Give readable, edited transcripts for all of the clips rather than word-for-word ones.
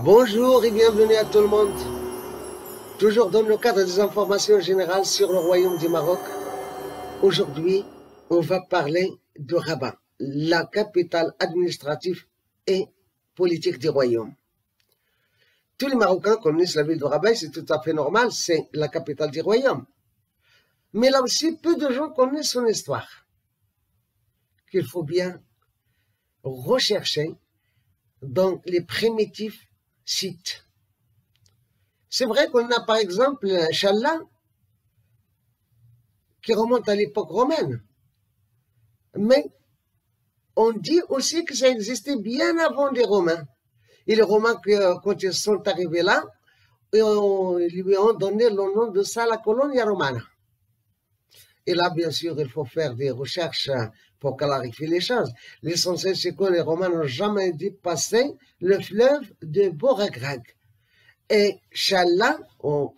Bonjour et bienvenue à tout le monde. Toujours dans le cadre des informations générales sur le Royaume du Maroc. Aujourd'hui, on va parler de Rabat, la capitale administrative et politique du Royaume. Tous les Marocains connaissent la ville de Rabat, c'est tout à fait normal, c'est la capitale du Royaume. Mais là aussi, peu de gens connaissent son histoire, qu'il faut bien rechercher dans les primitifs sites. C'est vrai qu'on a par exemple Challa, qui remonte à l'époque romaine, mais on dit aussi que ça existait bien avant les Romains. Et les Romains, quand ils sont arrivés là, ils lui ont donné le nom de Sala Colonia Romana. Et là, bien sûr, il faut faire des recherches pour clarifier les choses. L'essentiel, c'est que les Romains n'ont jamais dû passer le fleuve de Boragrag. Et Challa, ou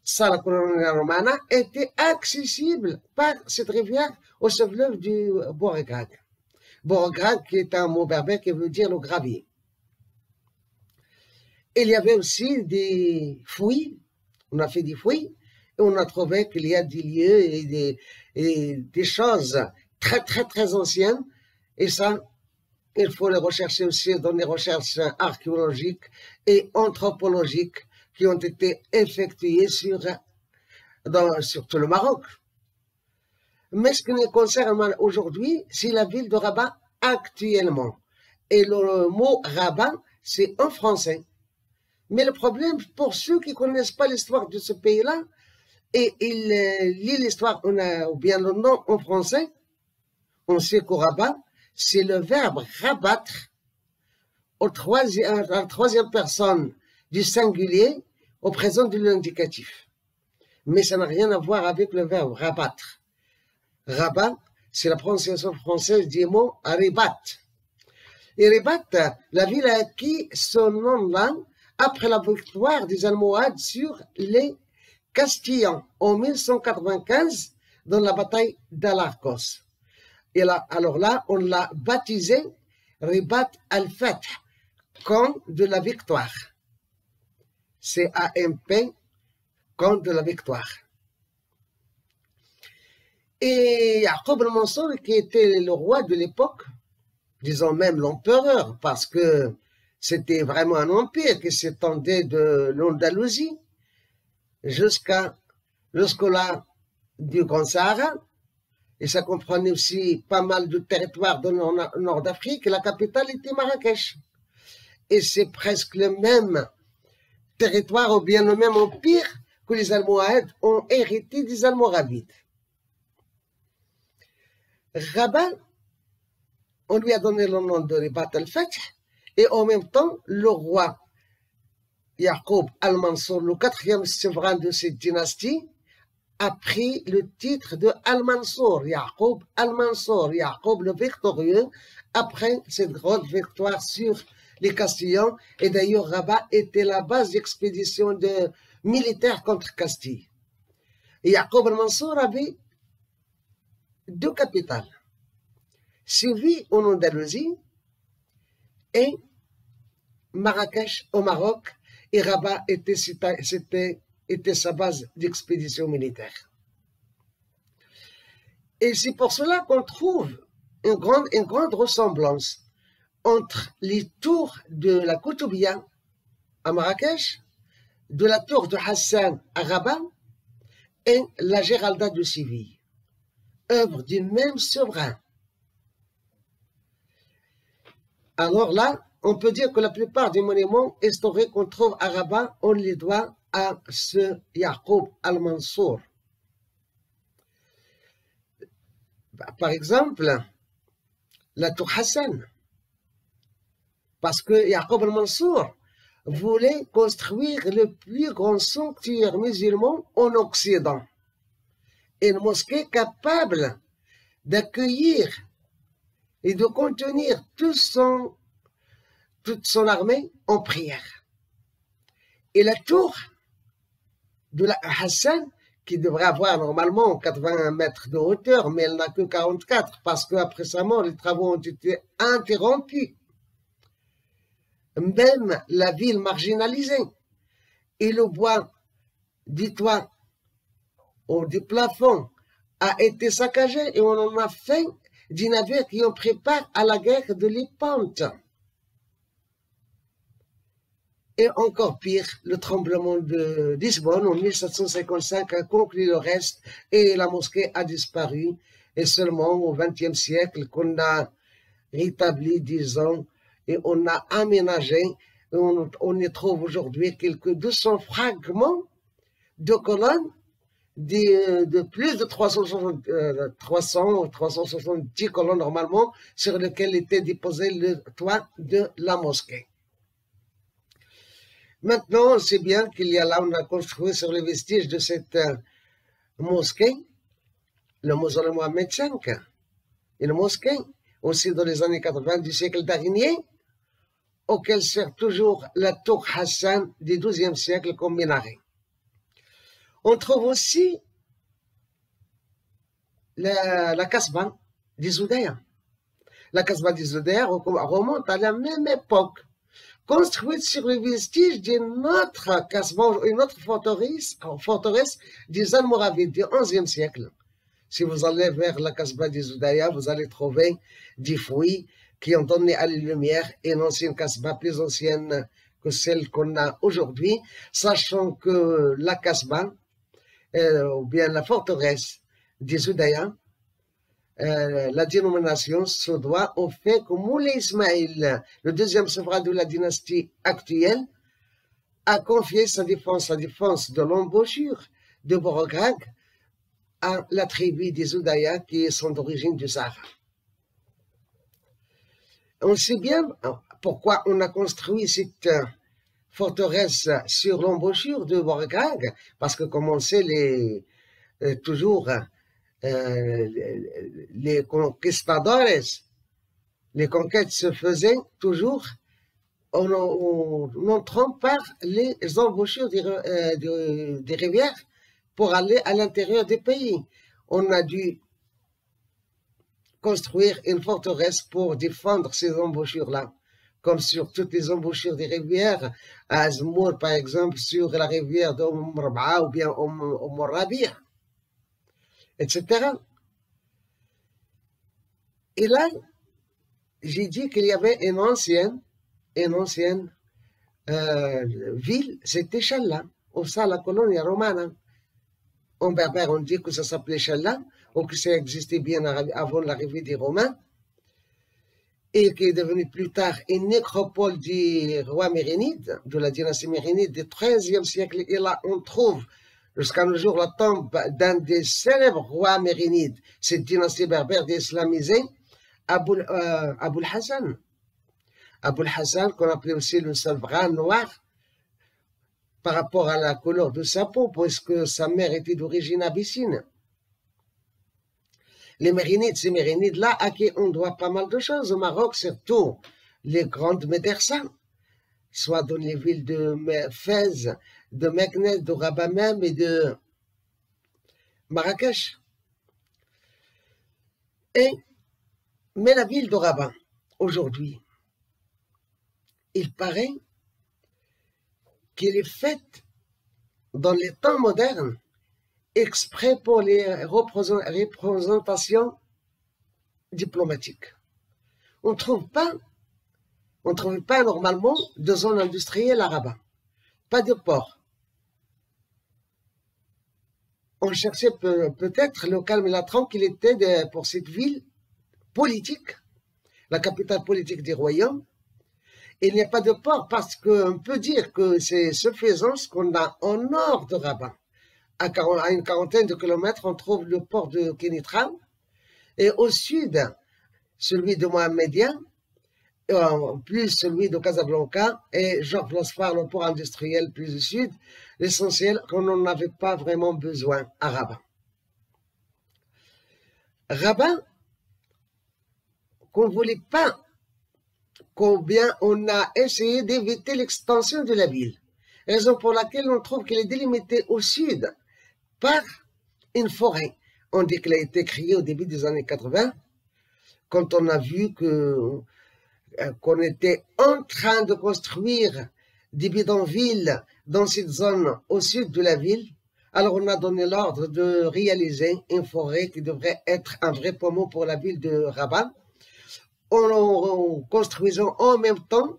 Sala Colonia Romana, était accessible par cette rivière au fleuve du Boragrag. Boragrag, qui est un mot berbère qui veut dire le gravier. Il y avait aussi des fouilles, on a fait des fouilles, et on a trouvé qu'il y a des lieux et des choses très anciennes, et ça, il faut les rechercher aussi dans les recherches archéologiques et anthropologiques qui ont été effectuées sur tout le Maroc. Mais ce qui nous concerne aujourd'hui, c'est la ville de Rabat actuellement. Et le mot Rabat, c'est en français. Mais le problème, pour ceux qui ne connaissent pas l'histoire de ce pays-là, et ils lisent l'histoire ou bien le nom en français, on sait qu'au Rabat, c'est le verbe rabattre à la troisième personne du singulier au présent de l'indicatif. Mais ça n'a rien à voir avec le verbe rabattre. Rabat, c'est la prononciation française du mot Ribat. Et Ribat, la ville a acquis son nom-là après la victoire des Almohades sur les Castillans en 1195 dans la bataille d'Alarcos. Et là, alors là, on l'a baptisé Ribat al-Fath, camp de la victoire. C-A-M-P, camp de la victoire. Et Yaqub al-Mansour, qui était le roi de l'époque, disons même l'empereur, parce que c'était vraiment un empire qui s'étendait de l'Andalousie jusqu'au-là du Grand Sahara, et ça comprenait aussi pas mal de territoires dans le nord d'Afrique, et la capitale était Marrakech. Et c'est presque le même territoire, ou bien le même empire que les Almohades ont hérité des Almoravides. Rabat, on lui a donné le nom de Ribat al-Fath, et en même temps, le roi Yaqub al-Mansour, le quatrième souverain de cette dynastie, a pris le titre de Al-Mansour, Yaqub al-Mansour, Yaqub le victorieux, après cette grande victoire sur les Castillans. Et d'ailleurs, Rabat était la base d'expédition militaire contre Castille. Et Yaqub al-Mansour avait deux capitales, Séville en Andalousie et Marrakech au Maroc, et Rabat était sa base d'expédition militaire. Et c'est pour cela qu'on trouve une grande ressemblance entre les tours de la Koutoubia à Marrakech, de la tour de Hassan à Rabat et la Giralda de Séville, œuvre du même souverain. Alors là, on peut dire que la plupart des monuments historiques qu'on trouve à Rabat, on les doit à ce Yaqub al-Mansour. Par exemple, la tour Hassan, parce que Yaqub al-Mansour voulait construire le plus grand sanctuaire musulman en Occident, une mosquée capable d'accueillir et de contenir toute son armée en prière. Et la tour de la Hassan, qui devrait avoir normalement 80 mètres de hauteur, mais elle n'a que 44, parce qu'après sa mort, les travaux ont été interrompus. même la ville marginalisée. Et le bois du toit ou du plafond a été saccagé et on en a fait des navires qui ont préparé à la guerre de l'Épante. Et encore pire, le tremblement de Lisbonne en 1755 a conclu le reste et la mosquée a disparu. Et seulement au XXe siècle qu'on a rétabli, disons, et on a aménagé. On y trouve aujourd'hui quelques 200 fragments de colonnes de plus de 370 colonnes normalement sur lesquelles était déposé le toit de la mosquée. Maintenant, on sait bien qu'il y a là, on a construit sur les vestiges de cette mosquée, le mausolée Mohamed V, une mosquée aussi dans les années 80 du siècle dernier, auquel sert toujours la tour Hassan du XIIe siècle comme minaret. On trouve aussi la Kasbah des Oudéas. La Kasbah des Oudéas remonte à la même époque, construite sur les vestiges d'une autre Kasbah, une autre forteresse des Almoravides du XIe siècle. Si vous allez vers la Kasbah des Oudéas, vous allez trouver des fruits qui ont donné à la lumière une ancienne Kasbah plus ancienne que celle qu'on a aujourd'hui, sachant que la Kasbah, ou bien la forteresse des Oudéas, la dénomination se doit au fait que Moulay Ismaïl, le deuxième souverain de la dynastie actuelle, a confié sa défense de l'embouchure de Borograd à la tribu des Oudéas qui sont d'origine du Sahara. On sait bien pourquoi on a construit cette forteresse sur l'embouchure de Borograd, parce que comme on sait, toujours les conquistadores, les conquêtes se faisaient toujours en entrant par les embouchures des rivières pour aller à l'intérieur des pays. On a dû construire une forteresse pour défendre ces embouchures-là, comme sur toutes les embouchures des rivières, à Azmour par exemple, sur la rivière d'Oum-Rab'a ou bien Oum-Rabia, etc. Et là, j'ai dit qu'il y avait une ancienne ville, c'était Challa, au sein de la colonie romane. En berbère, on dit que ça s'appelait Challa, ou que ça existait bien avant l'arrivée des Romains, et qui est devenu plus tard une nécropole du roi Mérénide, de la dynastie Mérénide du XIIIe siècle. Et là, on trouve jusqu'à nos jours la tombe d'un des célèbres rois Mérinides, cette dynastie berbère d'islamisée, Aboul Hassan. Aboul Hassan, qu'on appelait aussi le souverain noir, par rapport à la couleur de sa peau, puisque sa mère était d'origine abyssine. Les Mérinides, ces Mérinides-là, à qui on doit pas mal de choses au Maroc, surtout les grandes médersas, soit dans les villes de Fès, de Meknès, de Rabat même et de Marrakech. Mais la ville de Rabat, aujourd'hui, il paraît qu'elle est faite dans les temps modernes exprès pour les représentations diplomatiques. On ne trouve pas normalement de zone industrielle à Rabat, pas de port. On cherchait peut-être le calme et la tranquillité pour cette ville politique, la capitale politique du royaume. Il n'y a pas de port parce qu'on peut dire que c'est suffisant ce qu'on a au nord de Rabat. À une quarantaine de kilomètres, on trouve le port de Kénitra, et au sud, celui de Mohammedia, plus celui de Casablanca, et Georges Losphare, le port industriel plus au sud, l'essentiel qu'on n'en avait pas vraiment besoin à Rabat. Rabat, qu'on ne voulait pas, combien on a essayé d'éviter l'extension de la ville, raison pour laquelle on trouve qu'elle est délimitée au sud par une forêt. On dit qu'elle a été créée au début des années 80, quand on a vu que qu'on était en train de construire des bidonvilles dans cette zone au sud de la ville. Alors on a donné l'ordre de réaliser une forêt qui devrait être un vrai poumon pour la ville de Rabat, en construisant en même temps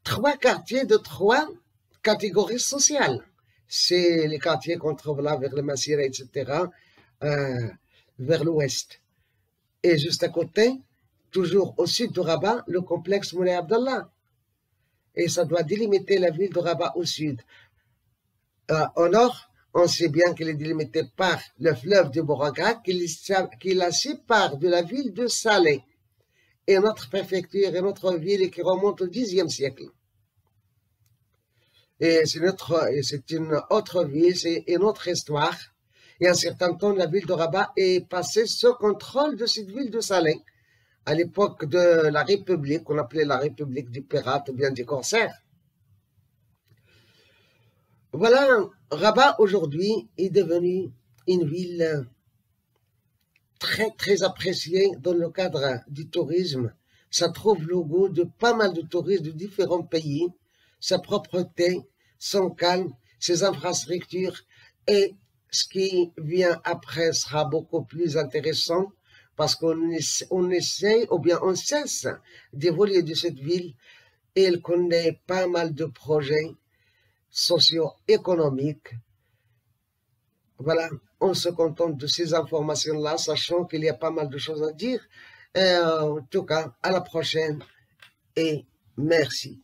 3 quartiers de 3 catégories sociales. C'est les quartiers qu'on trouve là vers le Massira, etc., vers l'ouest. Et juste à côté, toujours au sud de Rabat, le complexe Moulay Abdallah. Et ça doit délimiter la ville de Rabat au sud. Au nord, on sait bien qu'elle est délimitée par le fleuve de Bouraga, qui la sépare de la ville de Salé, et notre préfecture et notre ville qui remonte au Xe siècle. Et c'est une autre ville, c'est une autre histoire. Et un certain temps, la ville de Rabat est passée sous contrôle de cette ville de Salé, à l'époque de la République, qu'on appelait la République des pirates ou bien des corsaires. Voilà, Rabat aujourd'hui est devenue une ville très très appréciée dans le cadre du tourisme. Ça trouve le goût de pas mal de touristes de différents pays, sa propreté, son calme, ses infrastructures, et ce qui vient après sera beaucoup plus intéressant parce qu'on essaie ou bien on cesse d'évoluer de cette ville et elle connaît pas mal de projets socio-économiques. Voilà, on se contente de ces informations-là, sachant qu'il y a pas mal de choses à dire. En tout cas, à la prochaine et merci.